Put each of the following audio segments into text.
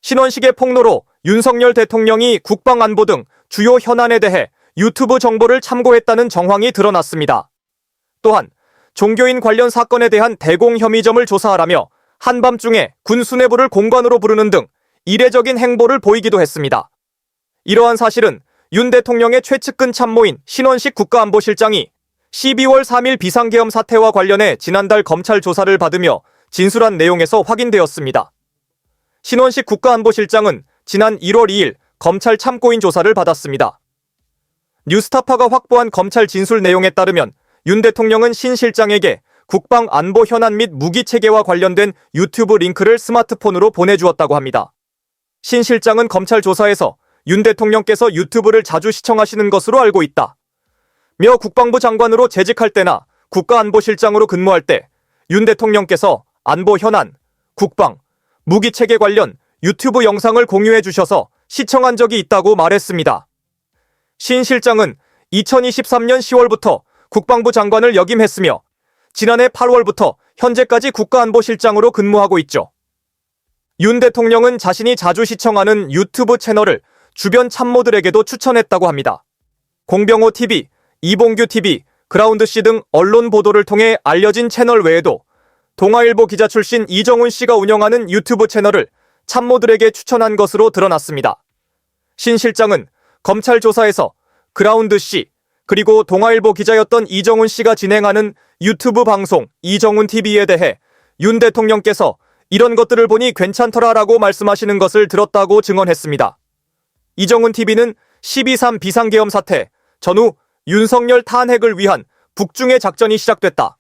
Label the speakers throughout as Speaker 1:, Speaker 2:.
Speaker 1: 신원식의 폭로로 윤석열 대통령이 국방 안보 등 주요 현안에 대해 유튜브 정보를 참고했다는 정황이 드러났습니다. 또한 종교인 관련 사건에 대한 대공 혐의점을 조사하라며 한밤중에 군 수뇌부를 공관으로 부르는 등 이례적인 행보를 보이기도 했습니다. 이러한 사실은 윤 대통령의 최측근 참모인 신원식 국가안보실장이 12월 3일 비상계엄 사태와 관련해 지난달 검찰 조사를 받으며 진술한 내용에서 확인되었습니다. 신원식 국가안보실장은 지난 1월 2일 검찰 참고인 조사를 받았습니다. 뉴스타파가 확보한 검찰 진술 내용에 따르면 윤 대통령은 신 실장에게 국방 안보 현안 및 무기 체계와 관련된 유튜브 링크를 스마트폰으로 보내주었다고 합니다. 신 실장은 검찰 조사에서 윤 대통령께서 유튜브를 자주 시청하시는 것으로 알고 있다 며 국방부 장관으로 재직할 때나 국가안보실장으로 근무할 때 윤 대통령께서 안보 현안, 국방, 무기 체계 관련 유튜브 영상을 공유해 주셔서 시청한 적이 있다고 말했습니다. 신 실장은 2023년 10월부터 국방부 장관을 역임했으며 지난해 8월부터 현재까지 국가안보실장으로 근무하고 있죠. 윤 대통령은 자신이 자주 시청하는 유튜브 채널을 주변 참모들에게도 추천했다고 합니다. 공병호 TV, 이봉규 TV, 그라운드 C 등 언론 보도를 통해 알려진 채널 외에도 동아일보 기자 출신 이정훈 씨가 운영하는 유튜브 채널을 참모들에게 추천한 것으로 드러났습니다. 신 실장은 검찰 조사에서 그라운드 C, 그리고 동아일보 기자였던 이정훈 씨가 진행하는 유튜브 방송 이정훈 TV에 대해 윤 대통령께서 이런 것들을 보니 괜찮더라라고 말씀하시는 것을 들었다고 증언했습니다. 이정훈 TV는 12.3 비상계엄 사태 전후 윤석열 탄핵을 위한 북중의 작전이 시작됐다.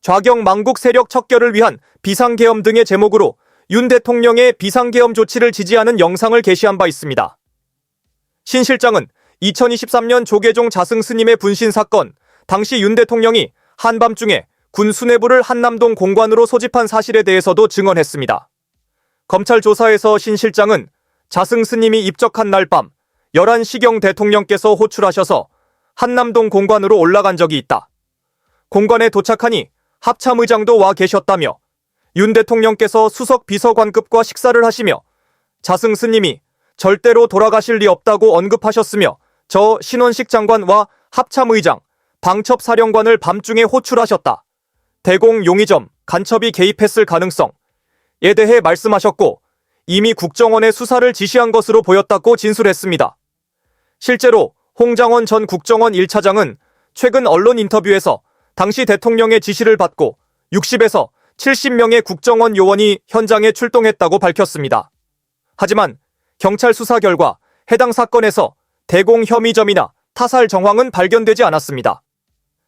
Speaker 1: 좌경 망국 세력 척결을 위한 비상계엄 등의 제목으로 윤 대통령의 비상계엄 조치를 지지하는 영상을 게시한 바 있습니다. 신 실장은 2023년 조계종 자승 스님의 분신 사건, 당시 윤 대통령이 한밤중에 군 수뇌부를 한남동 공관으로 소집한 사실에 대해서도 증언했습니다. 검찰 조사에서 신 실장은 자승 스님이 입적한 날 밤 11시경 대통령께서 호출하셔서 한남동 공관으로 올라간 적이 있다. 공관에 도착하니 합참의장도 와 계셨다며 윤 대통령께서 수석 비서관급과 식사를 하시며 자승 스님이 절대로 돌아가실 리 없다고 언급하셨으며 저 신원식 장관과 합참의장, 방첩사령관을 밤중에 호출하셨다. 대공 용의점, 간첩이 개입했을 가능성에 대해 말씀하셨고 이미 국정원에 수사를 지시한 것으로 보였다고 진술했습니다. 실제로 홍장원 전 국정원 1차장은 최근 언론 인터뷰에서 당시 대통령의 지시를 받고 60에서 70명의 국정원 요원이 현장에 출동했다고 밝혔습니다. 하지만 경찰 수사 결과 해당 사건에서 대공 혐의점이나 타살 정황은 발견되지 않았습니다.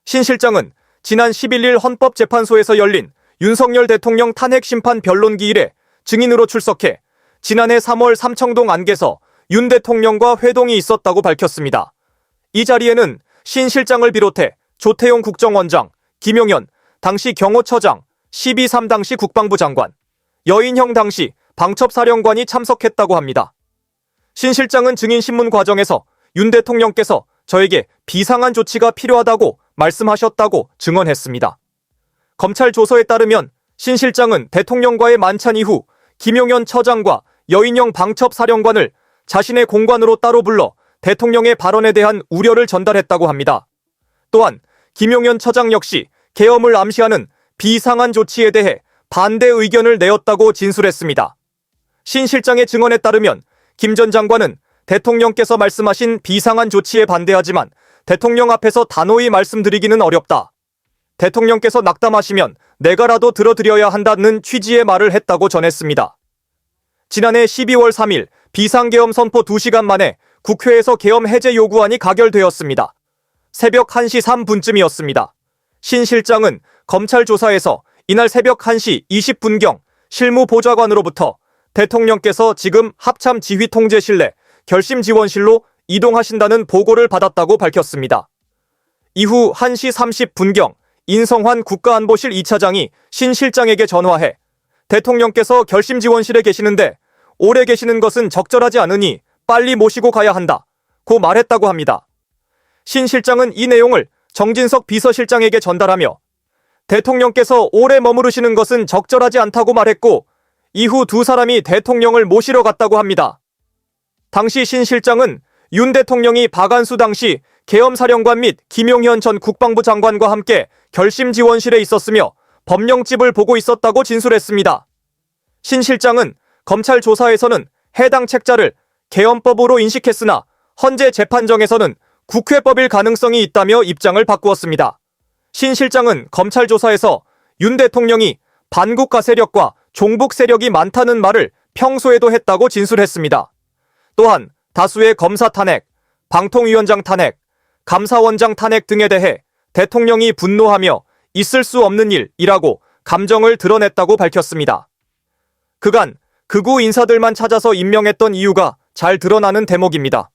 Speaker 1: 신 실장은 지난 11일 헌법재판소에서 열린 윤석열 대통령 탄핵 심판 변론기일에 증인으로 출석해 지난해 3월 삼청동 안개서 윤 대통령과 회동이 있었다고 밝혔습니다. 이 자리에는 신 실장을 비롯해 조태용 국정원장, 김용현 당시 경호처장, 12.3 당시 국방부 장관, 여인형 당시 방첩사령관이 참석했다고 합니다. 신 실장은 증인 신문 과정에서 윤 대통령께서 저에게 비상한 조치가 필요하다고 말씀하셨다고 증언했습니다. 검찰 조서에 따르면 신 실장은 대통령과의 만찬 이후 김용현 처장과 여인형 방첩사령관을 자신의 공관으로 따로 불러 대통령의 발언에 대한 우려를 전달했다고 합니다. 또한 김용현 처장 역시 계엄을 암시하는 비상한 조치에 대해 반대 의견을 내었다고 진술했습니다. 신 실장의 증언에 따르면 김 전 장관은 대통령께서 말씀하신 비상한 조치에 반대하지만 대통령 앞에서 단호히 말씀드리기는 어렵다. 대통령께서 낙담하시면 내가라도 들어드려야 한다는 취지의 말을 했다고 전했습니다. 지난해 12월 3일 비상계엄 선포 2시간 만에 국회에서 계엄 해제 요구안이 가결되었습니다. 새벽 1시 3분쯤이었습니다. 신 실장은 검찰 조사에서 이날 새벽 1시 20분경 실무보좌관으로부터 대통령께서 지금 합참 지휘통제실내 결심지원실로 이동하신다는 보고를 받았다고 밝혔습니다. 이후 1시 30분경 인성환 국가안보실 2차장이 신 실장에게 전화해 대통령께서 결심지원실에 계시는데 오래 계시는 것은 적절하지 않으니 빨리 모시고 가야 한다 고 말했다고 합니다. 신 실장은 이 내용을 정진석 비서실장에게 전달하며 대통령께서 오래 머무르시는 것은 적절하지 않다고 말했고 이후 두 사람이 대통령을 모시러 갔다고 합니다. 당시 신 실장은 윤 대통령이 박안수 당시 계엄사령관 및 김용현 전 국방부 장관과 함께 결심지원실에 있었으며 법령집을 보고 있었다고 진술했습니다. 신 실장은 검찰 조사에서는 해당 책자를 계엄법으로 인식했으나 헌재 재판정에서는 국회법일 가능성이 있다며 입장을 바꾸었습니다. 신 실장은 검찰 조사에서 윤 대통령이 반국가 세력과 종북 세력이 많다는 말을 평소에도 했다고 진술했습니다. 또한 다수의 검사 탄핵, 방통위원장 탄핵, 감사원장 탄핵 등에 대해 대통령이 분노하며 있을 수 없는 일이라고 감정을 드러냈다고 밝혔습니다. 그간 극우 인사들만 찾아서 임명했던 이유가 잘 드러나는 대목입니다.